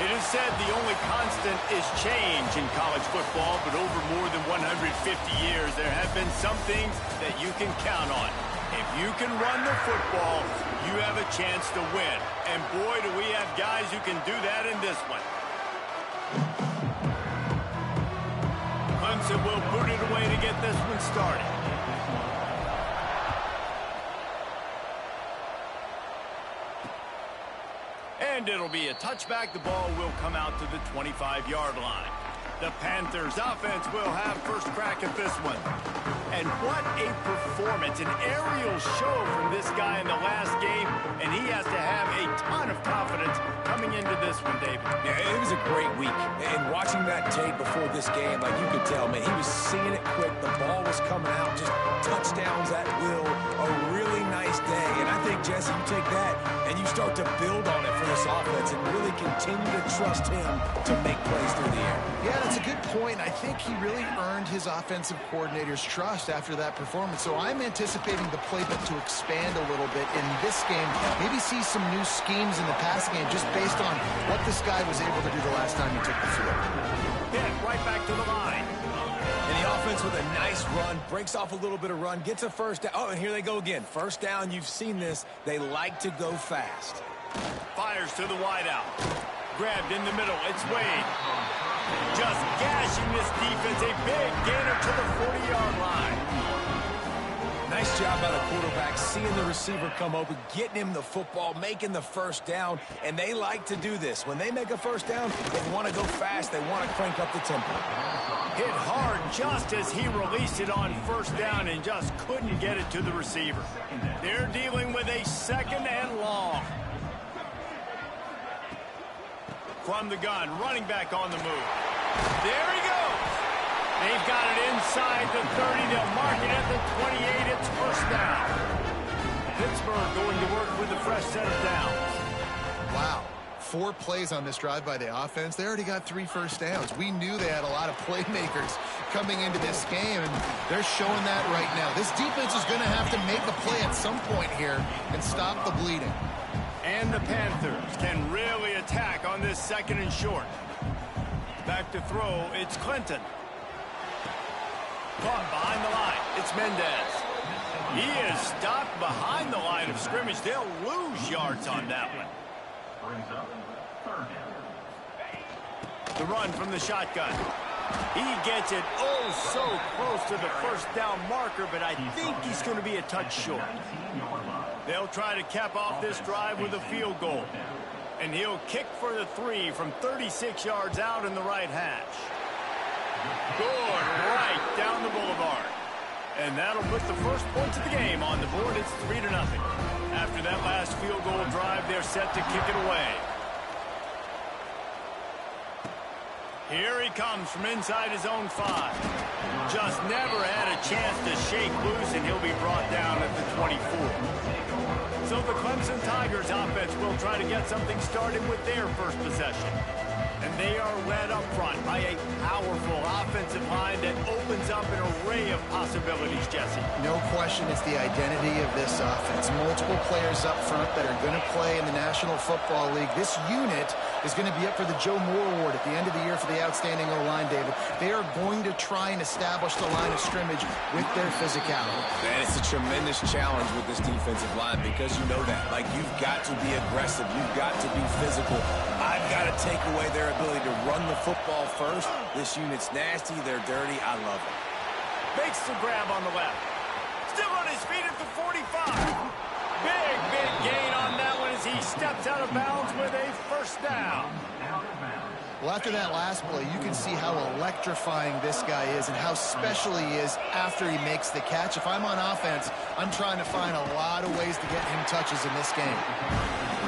It is said the only constant is change in college football, but over more than 150 years, there have been some things that you can count on. If you can run the football, you have a chance to win. And boy, do we have guys who can do that in this one. Clemson will boot it away to get this one started. And it'll be a touchback. The ball will come out to the 25-yard line. The Panthers offense will have first crack at this one. And what a performance, an aerial show from this guy in the last game, and he has to have a ton of confidence coming into this one, David. Yeah, it was a great week. And watching that tape before this game, like you could tell, man, he was seeing it quick. The ball was coming out, just touchdowns at will. A really nice day. And I think, Jesse, you take that and you start to build on it for this offense and really continue to trust him to make plays through the air. Yeah, that's a good point. I think he really earned his offensive coordinator's trust after that performance. So I'm anticipating the playbook to expand a little bit in this game. Maybe see some new schemes in the passing game just based on what this guy was able to do the last time he took the field. Hit right back to the line. And the offense with a nice run, breaks off a little bit of run, gets a first down. Oh, and here they go again. First down, you've seen this. They like to go fast. Fires to the wideout. Grabbed in the middle. It's Wade. Just gashing this defense. A big gainer to the 40-yard line. Nice job by the quarterback, seeing the receiver come open, getting him the football, making the first down, and they like to do this. When they make a first down, they want to go fast. They want to crank up the tempo. Hit hard just as he released it on first down and just couldn't get it to the receiver. They're dealing with a second and long. From the gun, running back on the move. There he goes. They've got it inside the 30. They'll mark it at the 28. It's first down. Pittsburgh going to work with a fresh set of downs. Wow. 4 plays on this drive by the offense. They already got 3 first downs. We knew they had a lot of playmakers coming into this game, and they're showing that right now. This defense is going to have to make a play at some point here and stop the bleeding. And the Panthers can really attack on this second and short. Back to throw, it's Clinton. Caught behind the line, it's Mendez. He is stopped behind the line of scrimmage. They'll lose yards on that one. The run from the shotgun. He gets it so close to the first down marker, but I think he's going to be a touch short. They'll try to cap off this drive with a field goal. And he'll kick for the 3 from 36 yards out in the right hash. Good, right down the boulevard. And that'll put the first points of the game on the board. It's 3-0. After that last field goal drive, they're set to kick it away. Here he comes from inside his own 5. Just never had a chance to shake loose, and he'll be brought down at the 24. So the Clemson Tigers offense will try to get something started with their first possession. And they are led up front by a powerful offensive line that opens up an array of possibilities, Jesse. No question it's the identity of this offense. Multiple players up front that are going to play in the National Football League. This unit is going to be up for the Joe Moore Award at the end of the year for the outstanding O-line, David. They are going to try and establish the line of scrimmage with their physicality. Man, it's a tremendous challenge with this defensive line because you know that. Like, you've got to be aggressive. You've got to be physical. I've got to take away their ability to run the football first. This unit's nasty. They're dirty. I love it. Makes the grab on the left. Still on his feet at the 45. Big gain on that one as he steps out of bounds with a first down. Well, after that last play, you can see how electrifying this guy is and how special he is after he makes the catch. If I'm on offense, I'm trying to find a lot of ways to get him touches in this game.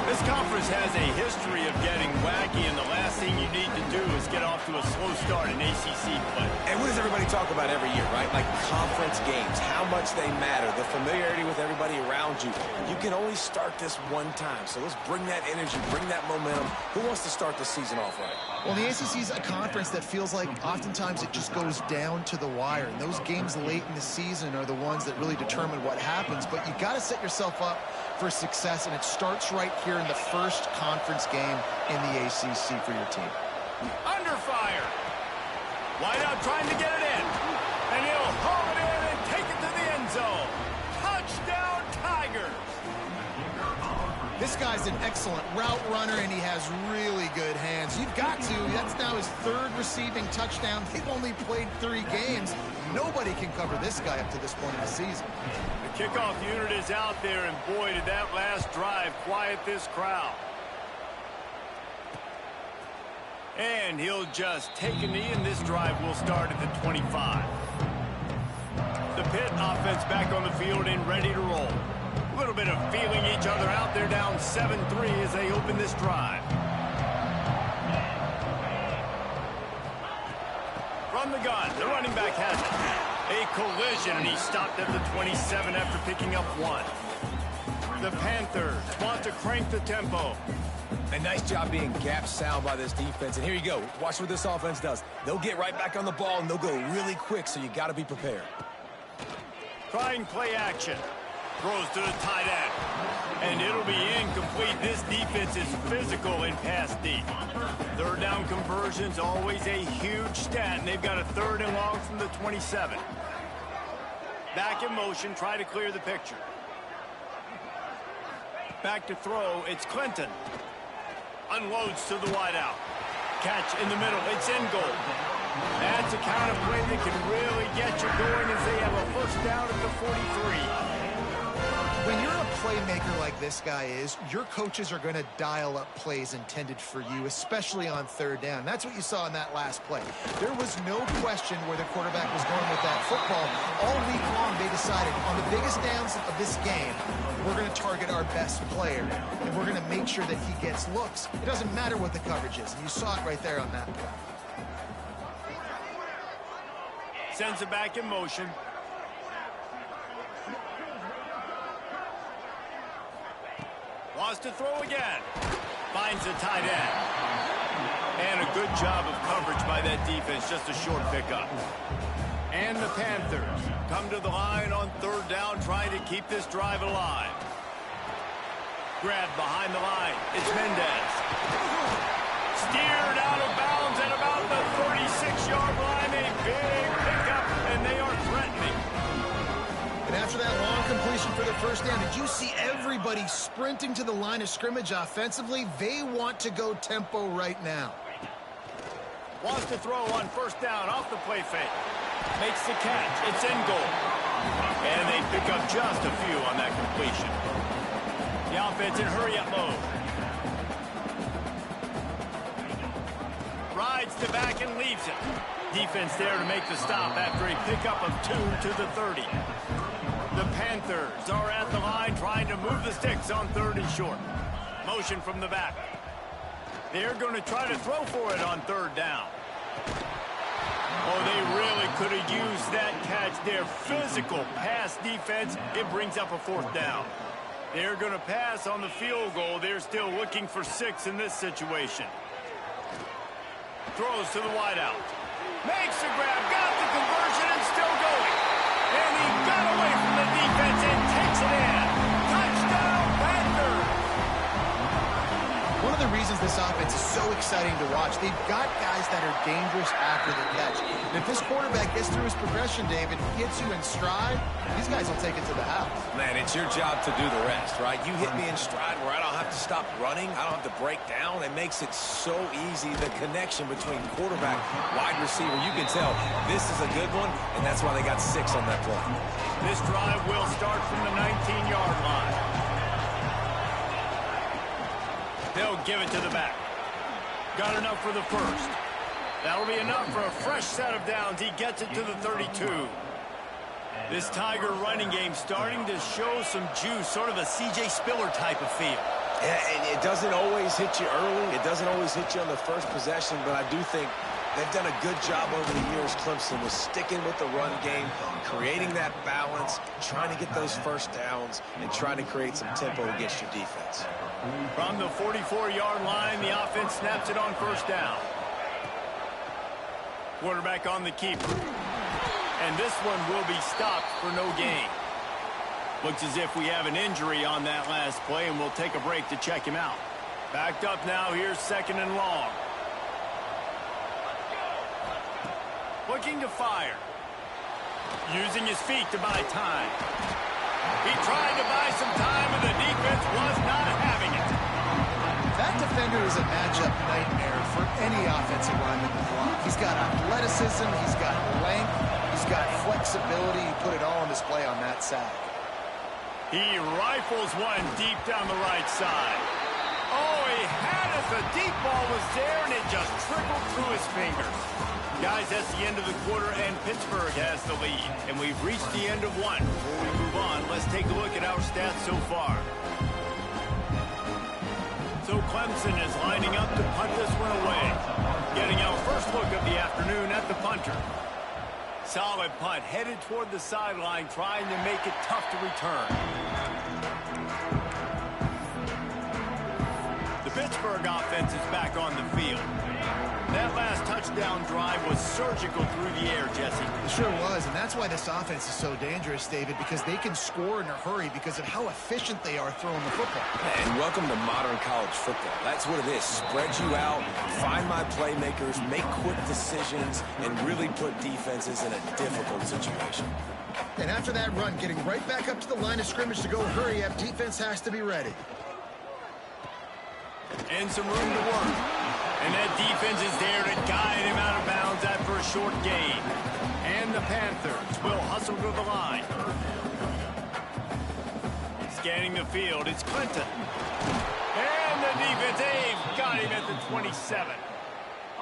This conference has a history of getting wacky, and the last thing you need to do is get off to a slow start in ACC play. And what does everybody talk about every year, right? Like conference games, how much they matter, the familiarity with everybody around you. You can only start this one time, so let's bring that energy, bring that momentum. Who wants to start the season off right? Well, the ACC is a conference that feels like oftentimes it just goes down to the wire. And those games late in the season are the ones that really determine what happens. But you got to set yourself up for success, and it starts right here in the first conference game in the ACC for your team. Under fire. Wideout trying to get it in. And he'll haul it in and take it to the end zone. Touchdown, Tigers. This guy's an excellent route runner, and he has really good hands. You've got to. That's now his third receiving touchdown. They've only played 3 games. Nobody can cover this guy up to this point in the season. The kickoff unit is out there, and boy, did that last drive quiet this crowd. And he'll just take a knee, and this drive will start at the 25. The Pitt offense back on the field and ready to roll. A little bit of feeling each other out there, down 7-3 as they open this drive. From the gun, the running back has it. A collision, and he stopped at the 27 after picking up 1. The Panthers want to crank the tempo. A nice job being gap sound by this defense. And here you go. Watch what this offense does. They'll get right back on the ball, and they'll go really quick, so you got to be prepared. Trying play action. Throws to the tight end. And it'll be incomplete. This defense is physical in pass deep. Third down conversions, always a huge stat, and they've got a 3rd and long from the 27. Back in motion, try to clear the picture. Back to throw, it's Clinton. Unloads to the wideout. Catch in the middle, it's in goal. That's a kind of play that can really get you going as they have a first down at the 43. When you're a playmaker like this guy is, your coaches are going to dial up plays intended for you, especially on 3rd down. That's what you saw in that last play. There was no question where the quarterback was going with that football. All week long, they decided on the biggest downs of this game, we're going to target our best player, and we're going to make sure that he gets looks. It doesn't matter what the coverage is, and you saw it right there on that play. Sends it back in motion. Wants to throw again. Finds a tight end. And a good job of coverage by that defense. Just a short pickup. And the Panthers come to the line on 3rd down, trying to keep this drive alive. Grabbed behind the line. It's Mendez. Steered out of bounds at about the 36-yard line. A big pickup, and they are threatening. And after that long completion for the first down, did you see everybody sprinting to the line of scrimmage offensively? They want to go tempo right now. Wants to throw on 1st down off the play fake. Makes the catch. It's in goal. And they pick up just a few on that completion. The offense in hurry-up mode. Rides the back and leaves it. Defense there to make the stop after a pickup of 2 to the 30. The Panthers are at the line trying to move the sticks on 3rd and short. Motion from the back. They're going to try to throw for it on 3rd down. Oh, they really could have used that catch. Their physical pass defense, it brings up a 4th down. They're going to pass on the field goal. They're still looking for 6 in this situation. Throws to the wideout. Makes the grab, got the conversion, and still going. And he got away from the defense and takes it in. Touchdown, Panthers! One of the reasons this offense is so exciting to watch, they've got guys that are dangerous after the catch. And if this quarterback gets through his progression, David, gets you in stride, these guys will take it to the house. Man, it's your job to do the rest, right? You hit me in stride where I don't have to stop running. I don't have to break down. It makes it so easy, the connection between quarterback, wide receiver. You can tell this is a good one, and that's why they got 6 on that play. This drive will start from the 19-yard line. They'll give it to the back. Got enough for the 1st. That'll be enough for a fresh set of downs. He gets it to the 32. This Tiger running game starting to show some juice, sort of a C.J. Spiller type of feel. Yeah, and it doesn't always hit you early. It doesn't always hit you on the first possession, but I do think they've done a good job over the years, Clemson, with sticking with the run game, creating that balance, trying to get those first downs, and trying to create some tempo against your defense. From the 44-yard line, the offense snaps it on 1st down. Quarterback on the keeper. And this one will be stopped for no gain. Looks as if we have an injury on that last play, and we'll take a break to check him out. Backed up now, here's 2nd and long. Looking to fire. Using his feet to buy time. He tried to buy some time, and the defense was not having it. That defender is a matchup nightmare for any offensive lineman to block. He's got athleticism, he's got length, he's got flexibility. He put it all on display on that sack. He rifles one deep down the right side. Oh, he had it. The deep ball was there, and it just trickled through his fingers. Guys, that's the end of the quarter, and Pittsburgh has the lead. And we've reached the end of one. Before we move on, let's take a look at our stats so far. So Clemson is lining up to punt this one away. Getting our first look of the afternoon at the punter. Solid punt, headed toward the sideline, trying to make it tough to return. The Pittsburgh offense is back on the field. That last touchdown drive was surgical through the air, Jesse. It sure was, and that's why this offense is so dangerous, David, because they can score in a hurry because of how efficient they are throwing the football. And welcome to modern college football. That's what it is. Spread you out, find my playmakers, make quick decisions, and really put defenses in a difficult situation. And after that run, getting right back up to the line of scrimmage to go hurry up, defense has to be ready. And some room to work. And that defense is there to guide him out of bounds after a short gain. And the Panthers will hustle to the line. Scanning the field, it's Clinton. And the defense, they've got him at the 27.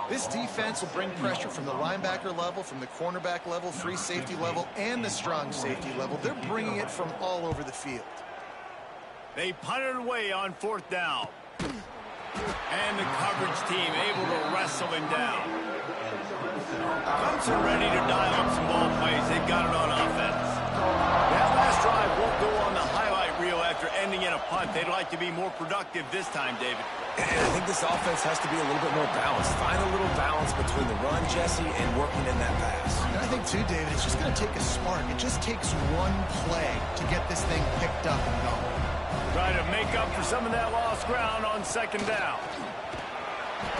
This defense will bring pressure from the linebacker level, from the cornerback level, free safety level, and the strong safety level. They're bringing it from all over the field. They punted away on 4th down. And the coverage team able to wrestle him down. Clemson ready to dial up some ball plays. They've got it on offense. That last drive won't go on the highlight reel after ending in a punt. They'd like to be more productive this time, David. And I think this offense has to be a little bit more balanced. Find a little balance between the run, Jesse, and working in that pass. And I think, too, David, it's just going to take a spark. It just takes one play to get this thing picked up and going. Try to make up for some of that lost ground on 2nd down.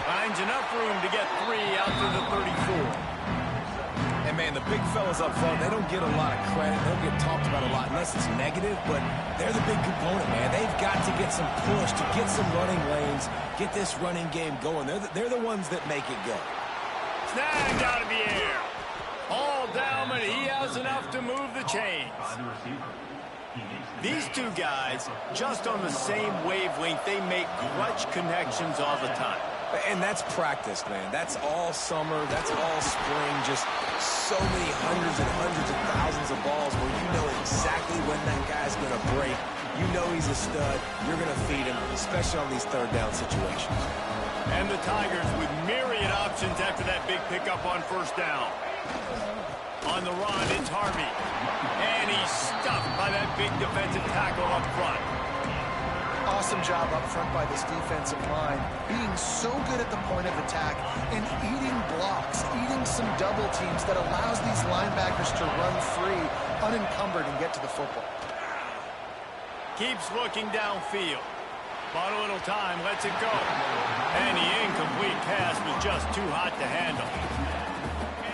Finds enough room to get 3 out to the 34. And, man, the big fellas up front, they don't get a lot of credit. They don't get talked about a lot unless it's negative, but they're the big component, man. They've got to get some push, to get some running lanes, get this running game going. They're the ones that make it go. Snagged out of the air. All down, but he has enough to move the chains. These two guys, just on the same wavelength, they make clutch connections all the time. And that's practice, man. That's all summer. That's all spring. Just so many hundreds and hundreds of thousands of balls where you know exactly when that guy's going to break. You know he's a stud. You're going to feed him, especially on these 3rd down situations. And the Tigers with myriad options after that big pickup on 1st down. On the run, it's Harvey. And he's stuffed by that big defensive tackle up front. Awesome job up front by this defensive line, being so good at the point of attack and eating blocks, eating some double teams that allows these linebackers to run free, unencumbered, and get to the football. Keeps looking downfield. Bought a little time, lets it go. And the incomplete pass was just too hot to handle.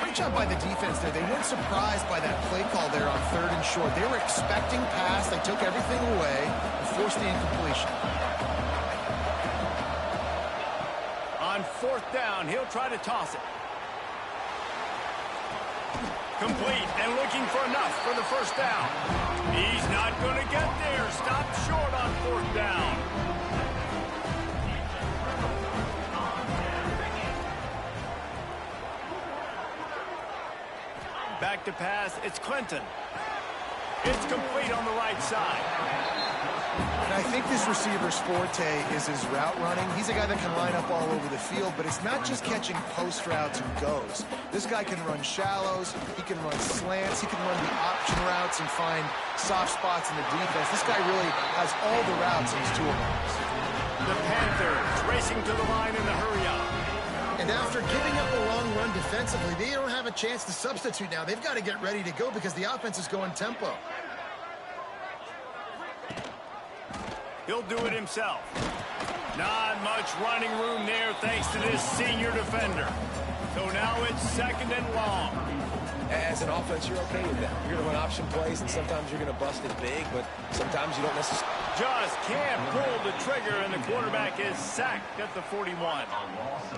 Great job by the defense there. They weren't surprised by that play call there on 3rd and short. They were expecting pass. They took everything away and forced the incompletion. On 4th down, he'll try to toss it. Complete and looking for enough for the 1st down. He's not going to get there. Stopped short on 4th down. Back to pass, it's Clinton. It's complete on the right side. And I think this receiver's forte is his route running. He's a guy that can line up all over the field, but it's not just catching post routes and goes. This guy can run shallows, he can run slants, he can run the option routes and find soft spots in the defense. This guy really has all the routes in his toolbox. The Panthers racing to the line in the hurry up. And And after giving up a long run defensively, they don't have a chance to substitute now. They've got to get ready to go because the offense is going tempo. He'll do it himself. Not much running room there thanks to this senior defender. So now it's 2nd and long. As an offense, you're okay with that. You're going to run option plays, and sometimes you're going to bust it big, but sometimes you don't necessarily. Just can't pull the trigger, and the quarterback is sacked at the 41.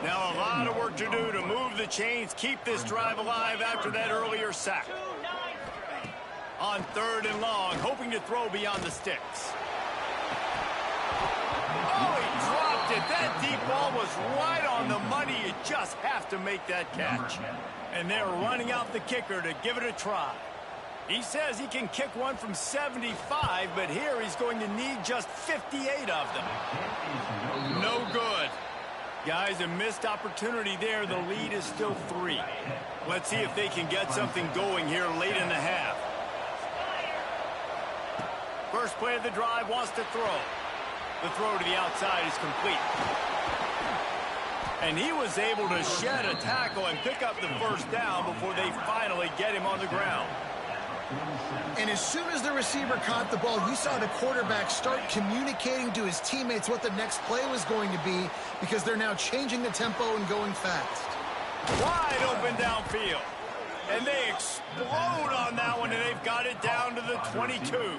Now a lot of work to do to move the chains, keep this drive alive after that earlier sack. On 3rd and long, hoping to throw beyond the sticks. Oh, he dropped it. That deep ball was right on the money. You just have to make that catch. And they're running out the kicker to give it a try. He says he can kick one from 75, but here he's going to need just 58 of them. No good. Guys, a missed opportunity there. The lead is still 3. Let's see if they can get something going here late in the half. First play of the drive wants to throw. The throw to the outside is complete. And he was able to shed a tackle and pick up the first down before they finally get him on the ground. And as soon as the receiver caught the ball, you saw the quarterback start communicating to his teammates what the next play was going to be because they're now changing the tempo and going fast. Wide open downfield. And they explode on that one, and they've got it down to the 22.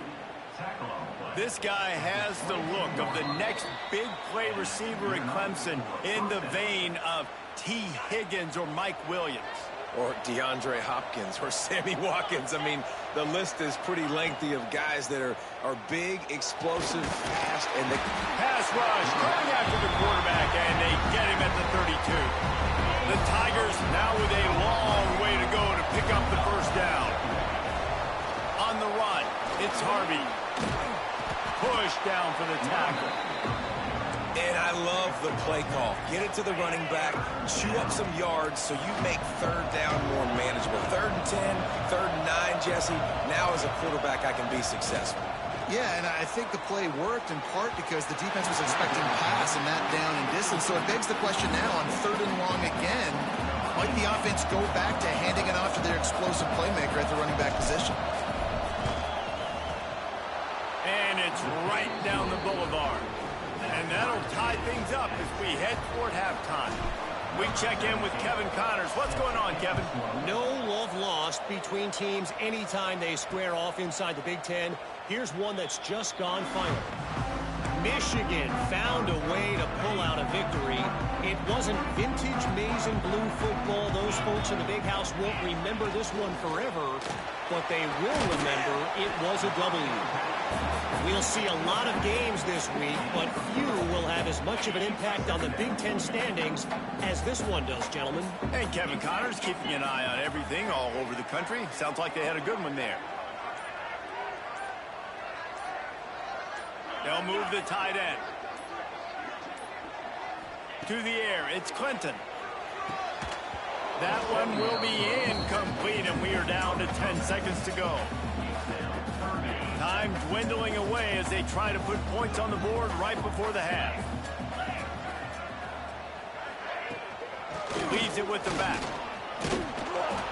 This guy has the look of the next big play receiver at Clemson in the vein of T. Higgins or Mike Williams. Or DeAndre Hopkins or Sammy Watkins. I mean, the list is pretty lengthy of guys that are big, explosive, fast, and they pass rush coming after the quarterback, and they get him at the 32. The Tigers now with a long way to go to pick up the first down. On the run, it's Harvey. Push down for the tackle. And I love the play call. Get it to the running back, chew up some yards so you make 3rd down more manageable. 3rd and 10, 3rd and 9, Jesse. Now as a quarterback, I can be successful. Yeah, and I think the play worked in part because the defense was expecting pass and that down and distance. So it begs the question now on 3rd and long again, might the offense go back to handing it off to their explosive playmaker at the running back position? And it's right down the boulevard. And that'll tie things up as we head toward halftime. We check in with Kevin Connors. What's going on, Kevin? No love lost between teams anytime they square off inside the Big Ten. Here's one that's just gone final. Michigan found a way to pull out a victory. It wasn't vintage maize and blue football. Those folks in the big house won't remember this one forever, but they will remember it was a W. We'll see a lot of games this week, but few will have as much of an impact on the Big Ten standings as this one does, gentlemen. And Kevin Connors keeping an eye on everything all over the country. Sounds like they had a good one there. They'll move the tight end. To the air, it's Clinton. That one will be incomplete, and we are down to 10 seconds to go. Time dwindling away as they try to put points on the board right before the half. Leaves it with the back.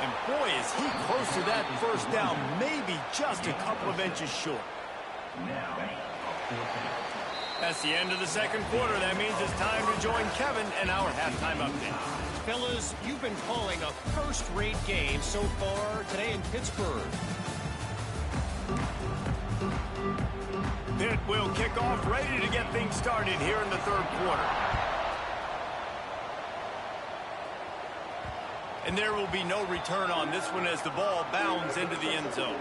And boy, is he close to that first down, maybe just a couple of inches short. That's the end of the second quarter. That means it's time to join Kevin in our halftime update. Fellas, you've been calling a first-rate game so far today in Pittsburgh. Pitt will kick off, ready to get things started here in the third quarter. And there will be no return on this one as the ball bounds into the end zone.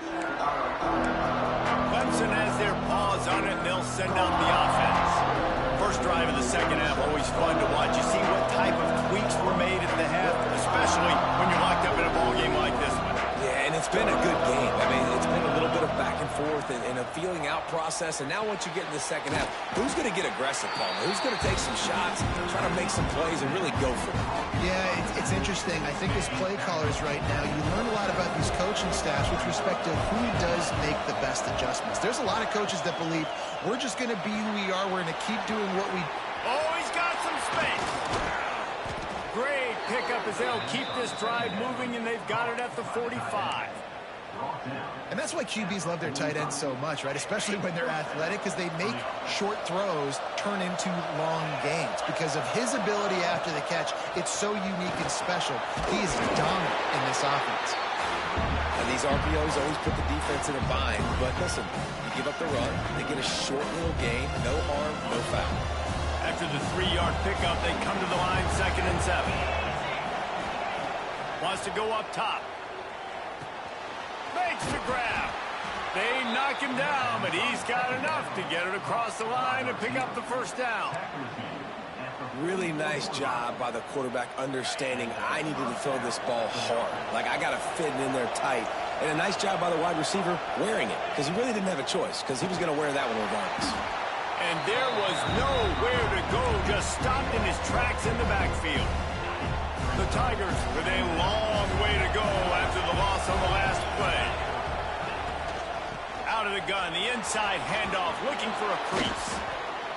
Clemson has their paws on it, and they'll send out the offense. First drive of the second half, always fun to watch. You see what type of tweaks were made at the half, especially when you're locked up in a ball game like this one. Yeah, and it's been a good game. I mean, it's been a little bit of back and forth and a feeling out process. And now once you get in the second half, who's going to get aggressive, Palmer? Who's going to take some shots, try to make some plays, and really go for it? Yeah, it's interesting. I think as play callers right now, you learn a lot about these coaching staffs with respect to who does make the best adjustments. There's a lot of coaches that believe we're just going to be who we are. We're going to keep doing what we... Oh, he's got some space. Great as they'll keep this drive moving, and they've got it at the 45. And that's why QBs love their tight ends so much, right? Especially when they're athletic, because they make short throws turn into long gains. Because of his ability after the catch, it's so unique and special. He is dominant in this offense. And these RPOs always put the defense in a bind. But listen, you give up the run, they get a short little gain, no harm, no foul. After the 3-yard pickup, they come to the line, 2nd and 7. Wants to go up top. Makes the grab. They knock him down, but he's got enough to get it across the line and pick up the first down. Really nice job by the quarterback understanding I needed to throw this ball hard. Like, I got to fit it in there tight. And a nice job by the wide receiver wearing it, because he really didn't have a choice, because he was going to wear that one regardless. And there was nowhere to go, just stopped in his tracks in the backfield. The Tigers with a long way to go after the loss on the last play. Out of the gun, the inside handoff, looking for a crease.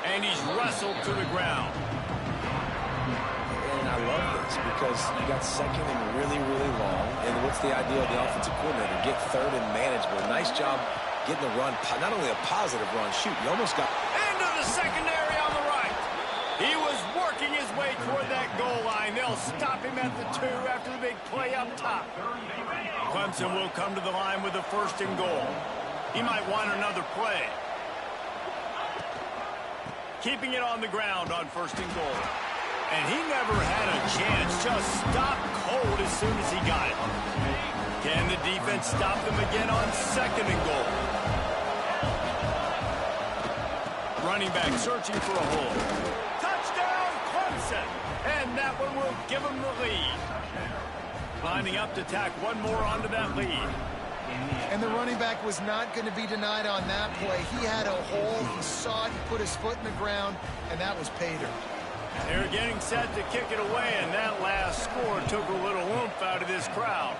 And he's wrestled to the ground. And I love this because you got 2nd and really, really long. And what's the idea of the offensive coordinator? Get 3rd and manageable. Nice job getting the run, not only a positive run, shoot, you almost got... Into the secondary on the right. He was working his way toward that goal line. They'll stop him at the 2 after the big play up top. Clemson will come to the line with a 1st and goal. He might want another play. Keeping it on the ground on 1st and goal. And he never had a chance. Just stopped cold as soon as he got it. Can the defense stop them again on 2nd and goal? Running back searching for a hole. Touchdown, Clemson! And that one will give them the lead. Lining up to tack one more onto that lead. And the running back was not going to be denied on that play. He had a hole, he saw it, he put his foot in the ground, and that was pay dirt. They're getting set to kick it away, and that last score took a little oomph out of this crowd.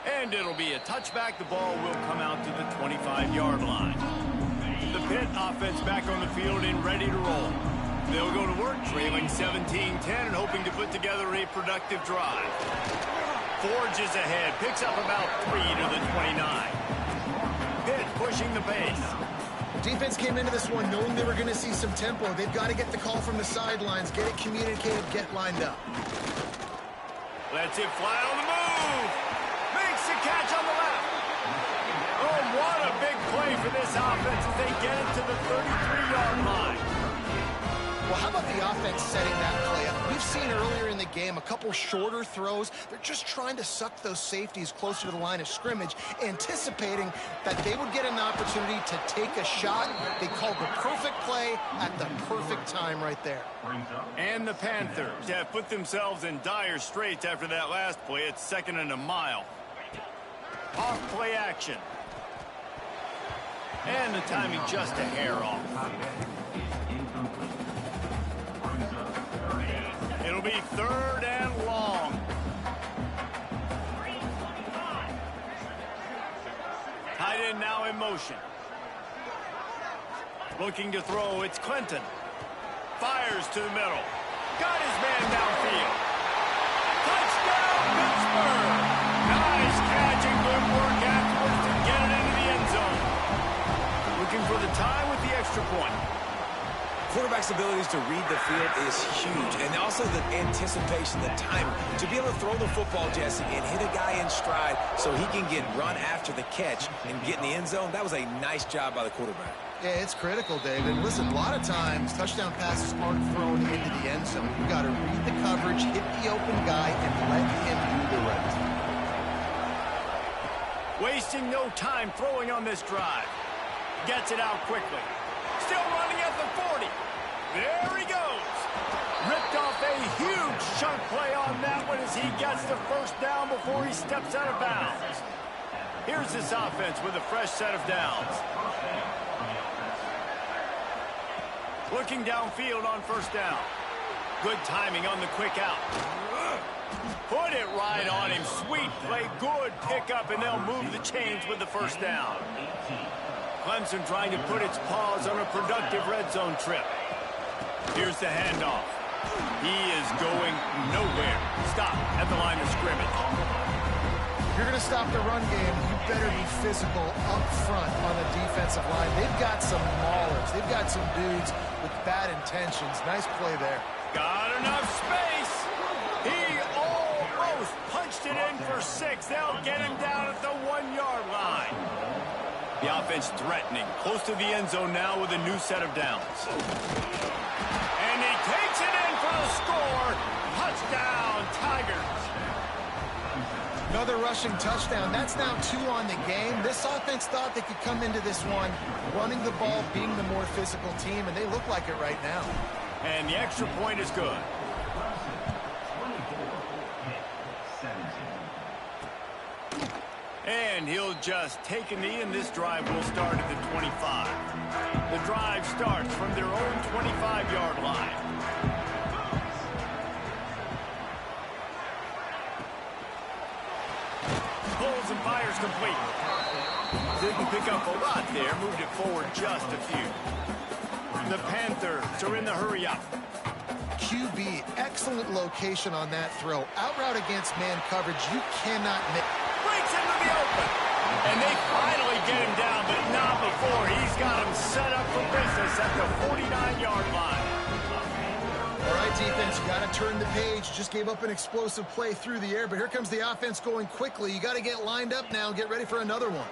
And it'll be a touchback. The ball will come out to the 25-yard line. The Pitt offense back on the field and ready to roll. They'll go to work, trailing 17-10 and hoping to put together a productive drive. Forges ahead, picks up about 3 to the 29. Pitt pushing the pace. Defense came into this one knowing they were going to see some tempo. They've got to get the call from the sidelines, get it communicated, get lined up. Lets it fly on the move. Makes the catch on the left. Oh, what a big play for this offense as they get it to the 33-yard line. Well, how about the offense setting that play up? We've seen earlier in the game a couple shorter throws. They're just trying to suck those safeties closer to the line of scrimmage, anticipating that they would get an opportunity to take a shot. They called the perfect play at the perfect time right there. And the Panthers have put themselves in dire straits after that last play. It's 2nd and a mile. Off play action. And the timing just a hair off. It'll be 3rd and long. Tight end now in motion. Looking to throw, it's Clinton. Fires to the middle. Got his man downfield. Touchdown, Pittsburgh! Nice catch and good work afterwards to get it into the end zone. Looking for the time with the extra point. Quarterback's abilities to read the field is huge, and also the anticipation, the time to be able to throw the football, Jesse, and hit a guy in stride so he can get run after the catch and get in the end zone. That was a nice job by the quarterback. Yeah, it's critical, David. Listen, a lot of times touchdown passes aren't thrown into the end zone. You've got to read the coverage, hit the open guy, and let him do the rest. Wasting no time throwing on this drive. Gets it out quickly. Still running at the 40. There he goes. Ripped off a huge chunk play on that one as he gets the first down before he steps out of bounds. Here's this offense with a fresh set of downs. Looking downfield on 1st down. Good timing on the quick out. Put it right on him. Sweet play. Good pickup, and they'll move the chains with the 1st down. Clemson trying to put its paws on a productive red zone trip. Here's the handoff. He is going nowhere. Stop at the line of scrimmage. If you're going to stop the run game, you better be physical up front on the defensive line. They've got some maulers. They've got some dudes with bad intentions. Nice play there. Got enough space. He almost punched it in for 6. They'll get him down at the 1-yard line. The offense threatening, close to the end zone now with a new set of downs. And he takes it in for the score. Touchdown, Tigers. Another rushing touchdown. That's now 2 on the game. This offense thought they could come into this one running the ball, being the more physical team, and they look like it right now. And the extra point is good. And he'll just take a knee, and this drive will start at the 25. The drive starts from their own 25-yard line. Pulls and fires complete. Didn't pick up a lot there, moved it forward just a few. The Panthers are in the hurry-up. QB, excellent location on that throw. Out route against man coverage, you cannot miss. Breaks into the open. And they finally get him down, but not before. He's got him set up for business at the 49-yard line. All right, defense, you got to turn the page. Just gave up an explosive play through the air, but here comes the offense going quickly. You got to get lined up now and get ready for another one.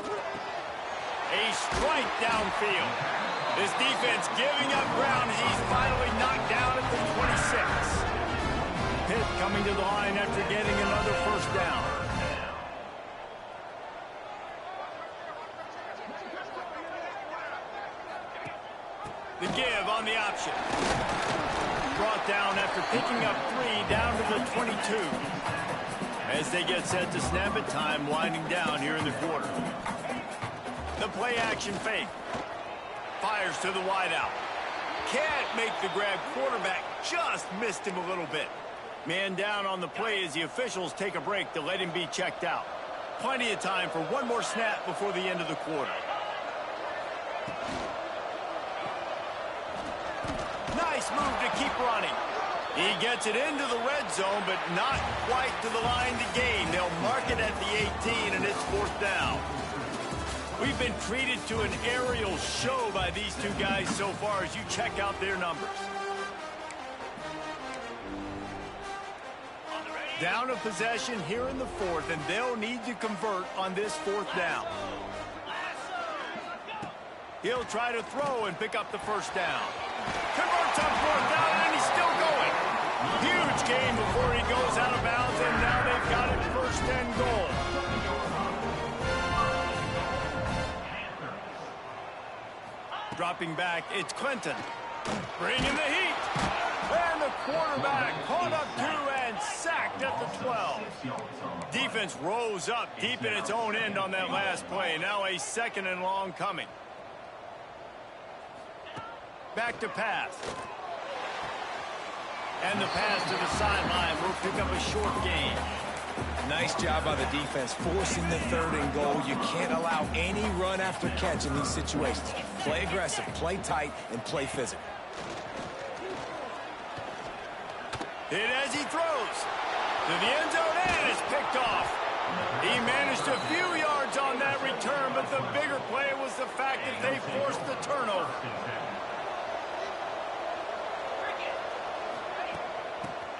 A strike downfield. This defense giving up ground as he's finally knocked down at the 26. Pitt coming to the line after getting another first down. The give on the option. Brought down after picking up 3 down to the 22. As they get set to snap it, time winding down here in the quarter. The play action fake. Fires to the wideout. Can't make the grab. Quarterback just missed him a little bit. Man down on the play as the officials take a break to let him be checked out. Plenty of time for one more snap before the end of the quarter. Nice move to keep running. He gets it into the red zone, but not quite to the line to gain. They'll mark it at the 18, and it's 4th down. We've been treated to an aerial show by these two guys so far as you check out their numbers. Down of possession here in the 4th, and they'll need to convert on this 4th down. He'll try to throw and pick up the first down. Converts on 4th down, and he's still going. Huge gain before he goes out of bounds, and now they've got it 1st and goal. Dropping back, it's Clinton. Bringing the heat. And the quarterback caught up to and sacked at the 12. Defense rose up deep in its own end on that last play. Now a 2nd and long coming. Back to pass. And the pass to the sideline will pick up a short gain. Nice job by the defense forcing the 3rd and goal. You can't allow any run after catch in these situations. Play aggressive, play tight, and play physical. Hit as he throws. To the end zone, and it's picked off. He managed a few yards on that return, but the bigger play was the fact that they forced the turnover.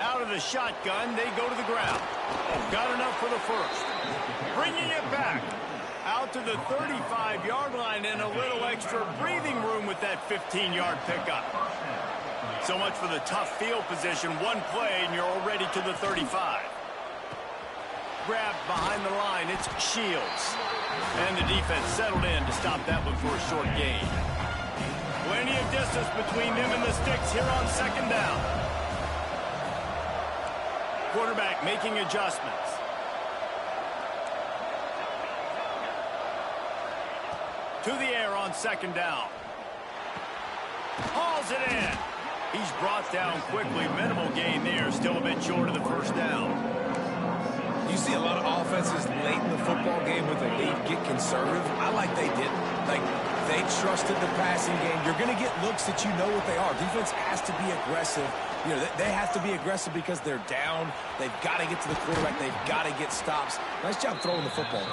Out of the shotgun, they go to the ground. Got enough for the 1st. Bringing it back. Out to the 35-yard line and a little extra breathing room with that 15-yard pickup. So much for the tough field position. One play and you're already to the 35. Grabbed behind the line. It's Shields. And the defense settled in to stop that one for a short gain. Plenty of distance between them and the sticks here on 2nd down. Quarterback making adjustments. To the air on 2nd down. Hauls it in. He's brought down quickly. Minimal gain there. Still a bit short of the 1st down. You see a lot of offenses late in the football game with a lead get conservative. I like they didn't. Like, They trusted the passing game. You're going to get looks that you know what they are. Defense has to be aggressive. You know, they have to be aggressive because they're down. They've got to get to the quarterback. They've got to get stops. Nice job throwing the football.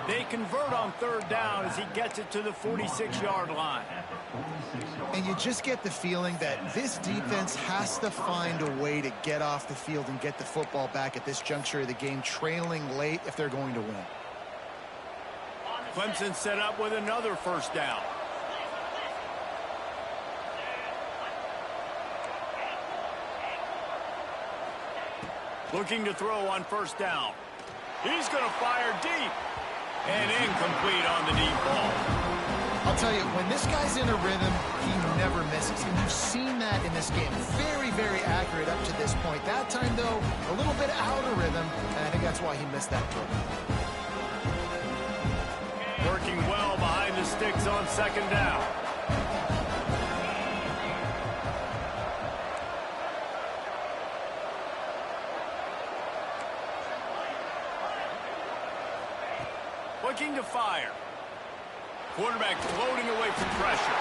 They convert on third down as he gets it to the 46-yard line. And you just get the feeling that this defense has to find a way to get off the field and get the football back at this juncture of the game, trailing late if they're going to win. Clemson set up with another first down. Looking to throw on first down. He's going to fire deep. And incomplete on the deep ball. I'll tell you, when this guy's in a rhythm, he never misses. And you've seen that in this game. Very, very accurate up to this point. That time, though, a little bit out of rhythm. And I think that's why he missed that throw. Working well behind the sticks on second down. Looking to fire. Quarterback floating away from pressure.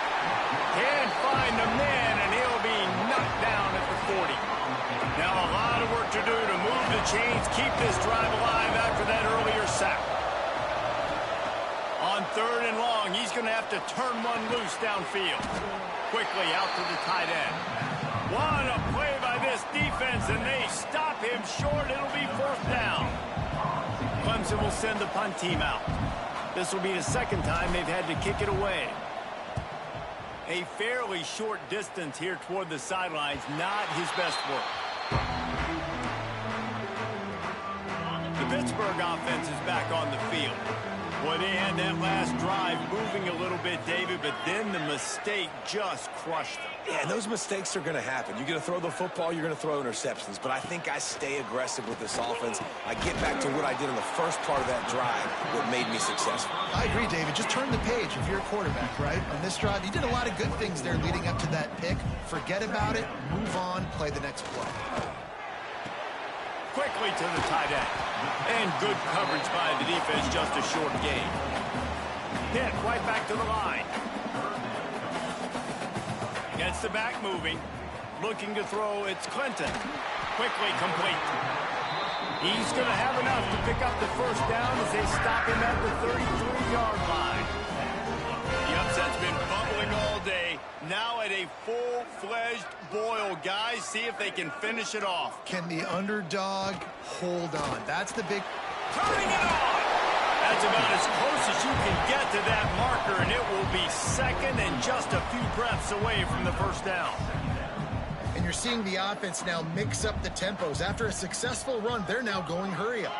Can't find the man, and he'll be knocked down at the 40. Now a lot of work to do to move the chains, keep this drive alive after that earlier sack. On third and long, he's going to have to turn one loose downfield. Quickly out to the tight end. What a play by this defense, and they stop him short. It'll be fourth down. Clemson will send the punt team out. This will be the second time they've had to kick it away. A fairly short distance here toward the sidelines, not his best work. The Pittsburgh offense is back on the field. Boy, they had that last drive moving a little bit, David, but then the mistake just crushed them. Yeah, and those mistakes are going to happen. You're going to throw the football, you're going to throw interceptions. But I think I stay aggressive with this offense. I get back to what I did in the first part of that drive that made me successful. I agree, David. Just turn the page if you're a quarterback, right? On this drive, you did a lot of good things there leading up to that pick. Forget about it, move on, play the next play. Quickly to the tight end. And good coverage by the defense, just a short gain. Hit right back to the line. Gets the back moving. Looking to throw, it's Clinton. Quickly complete. He's going to have enough to pick up the first down as they stop him at the 33-yard line. The upset's been bubbling all day. Now at a full-fledged boil. Guys, see if they can finish it off. Can the underdog hold on? That's the big... Turning it on! That's about as close as you can get to that marker, and it will be second and just a few breaths away from the first down. And you're seeing the offense now mix up the tempos. After a successful run, they're now going hurry up.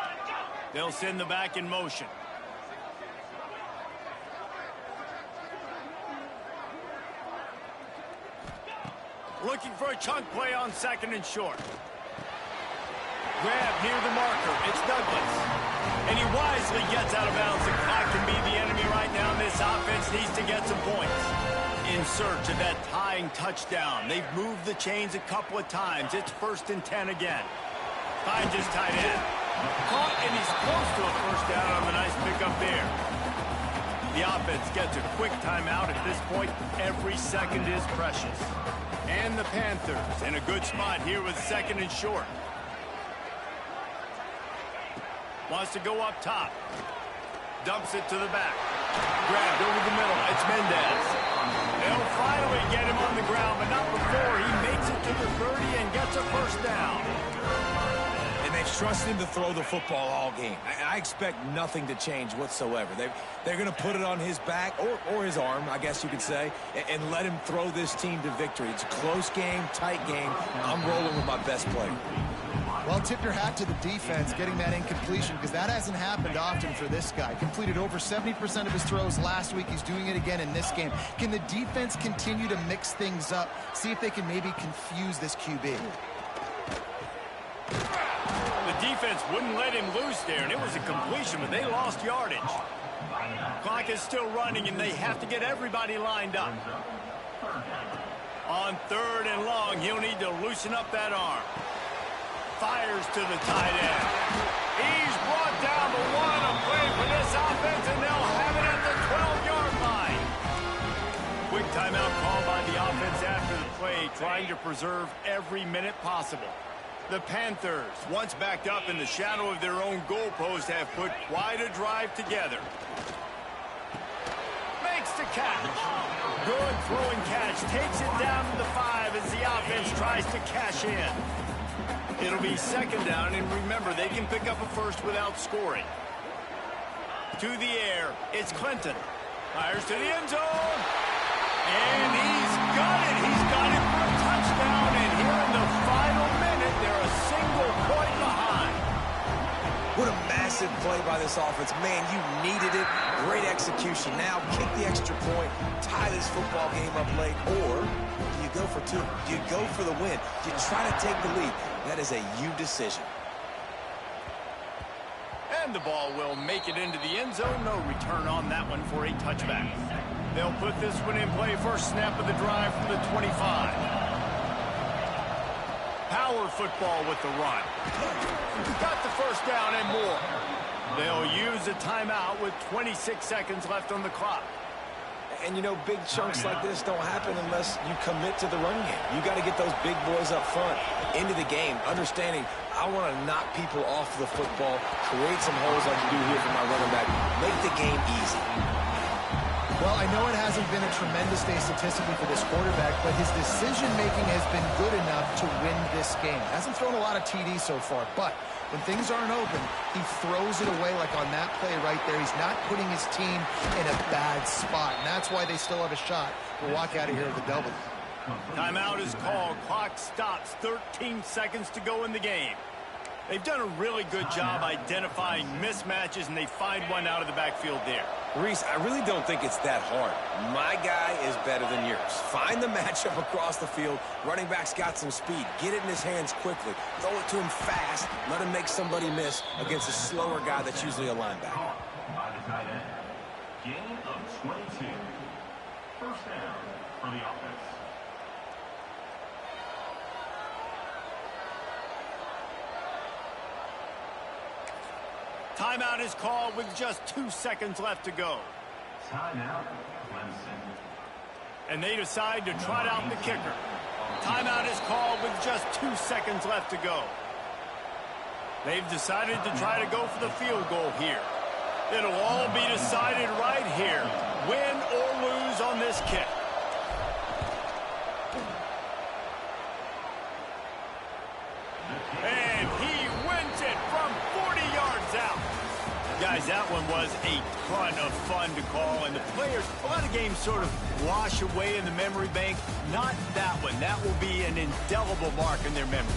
They'll send the back in motion. Looking for a chunk play on second and short. Grab near the marker. It's Douglas. And he wisely gets out of bounds. The clock can be the enemy right now. This offense needs to get some points. In search of that tying touchdown. They've moved the chains a couple of times. It's 1st and 10 again. Finds his tight end. Caught, and he's close to a first down on the nice pickup there. The offense gets a quick timeout at this point. Every second is precious. And the Panthers in a good spot here with second and short. Wants to go up top. Dumps it to the back. Grabbed over the middle. It's Mendez. They'll finally get him on the ground, but not before he makes it to the 30 and gets a first down. And they've trusted him to throw the football all game. I expect nothing to change whatsoever. They're going to put it on his back, or his arm, I guess you could say, and let him throw this team to victory. It's a close game, tight game. I'm rolling with my best player. Well, tip your hat to the defense getting that incompletion, because that hasn't happened often for this guy. Completed over 70% of his throws last week. He's doing it again in this game. Can the defense continue to mix things up? See if they can maybe confuse this QB. The defense wouldn't let him loose there, and it was a completion, but they lost yardage. Clock is still running, and they have to get everybody lined up. On third and long, he'll need to loosen up that arm. Fires to the tight end. He's brought down the one. A play for this offense, and they'll have it at the 12-yard line. Timeout called by the offense after the play, trying to preserve every minute possible. The Panthers, once backed up in the shadow of their own goalpost, have put quite a drive together. Makes the catch. Good throwing catch. Takes it down to the 5 as the offense tries to cash in. It'll be second down, and remember, they can pick up a first without scoring. To the air, it's Clinton. Fires to the end zone. And he's got it. He's got it for a touchdown. And here in the final minute, they're a single point behind. What a massive play by this offense. Man, you needed it. Great execution. Now kick the extra point, tie this football game up late, or do you go for 2? Do you go for the win? Do you try to take the lead? That is a you decision. And the ball will make it into the end zone. No return on that one for a touchback. They'll put this one in play. First snap of the drive from the 25. Power football with the run. Got the first down and more. They'll use a timeout with 26 seconds left on the clock. And, you know, big chunks like this don't happen unless you commit to the run game. You got to get those big boys up front into the game, understanding I want to knock people off the football, create some holes like you do here for my running back, make the game easy. Well, I know it hasn't been a tremendous day statistically for this quarterback, but his decision-making has been good enough to win this game. Hasn't thrown a lot of TDs so far, but when things aren't open, he throws it away like on that play right there. He's not putting his team in a bad spot, and that's why they still have a shot to walk out of here with a W. Timeout is called. Clock stops. 13 seconds to go in the game. They've done a really good job identifying mismatches, and they find one out of the backfield there. Reese, I really don't think it's that hard. My guy is better than yours. Find the matchup across the field. Running back's got some speed. Get it in his hands quickly. Throw it to him fast. Let him make somebody miss against a slower guy that's usually a linebacker. Gain of 22. First down for the offense. Timeout is called with just 2 seconds left to go. Timeout, Clemson. And they decide to trot out the kicker. Timeout is called with just 2 seconds left to go. They've decided to try to go for the field goal here. It'll all be decided right here. Win or lose on this kick. And he wins it from 40 yards out. Guys, that one was a ton of fun to call, and the players, a lot of games sort of wash away in the memory bank. Not that one. That will be an indelible mark in their memories.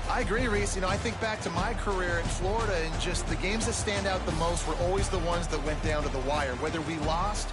I agree, Reese. You know, I think back to my career in Florida, and just the games that stand out the most were always the ones that went down to the wire. Whether we lost